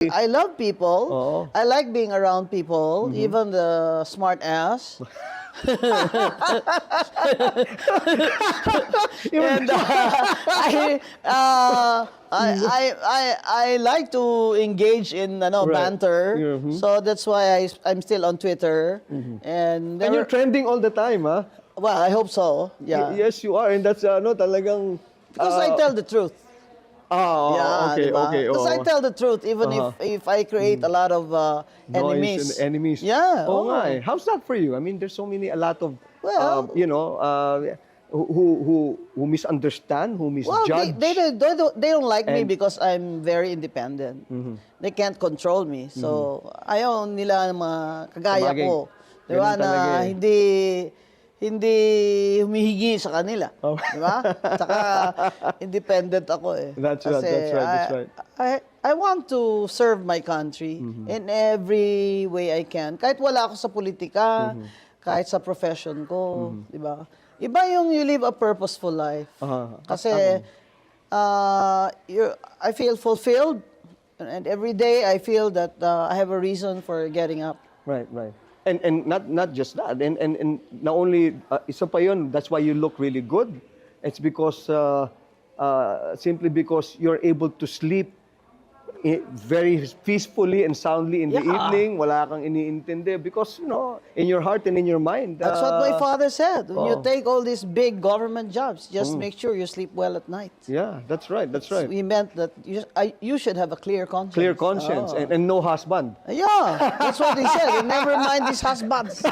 I love people. Oo. I like being around people, even the smart ass. And I like to engage in Right. banter. Mhm. So that's why I'm still on Twitter. And And you're trending all the time, ha? well, I hope so. Yeah. Yes, you are. And that's, talagang... Because I tell the truth. Yeah, okay, di ba? okay. Because I Oo. tell the truth even if I create a lot of Noise and enemies. Yeah. Oo nga eh. How's that for you? I mean, there's a lot of, Well, who misunderstand, who Well, misjudge. they don't like me And- because I'm very independent. They can't control me. So, ayaw nila mga kagaya Sabagay, ko. Di ganun ba? Na talaga eh. hindi humihigi sa kanila. Oh. Di ba? Saka independent ako eh. That's right, Kasi that's right. I want to serve my country in every way I can. Kahit wala ako sa politika, kahit sa profession ko, di ba? Iba yung you live a purposeful life. Kasi I feel fulfilled and every day I feel that I have a reason for getting up. Right, right. And not just that. And not only isa pa yun, that's why you look really good. It's because simply because you're able to sleep very peacefully and soundly in the Yeah. evening. Wala kang iniintindi because in your heart and in your mind. That's what my father said. When you oh. take all these big government jobs, just make sure you sleep well at night. Yeah, that's right. That's right. We meant that you should have a clear conscience. Clear conscience Oh. and no husband. Yeah, that's what he said. Never mind these husbands.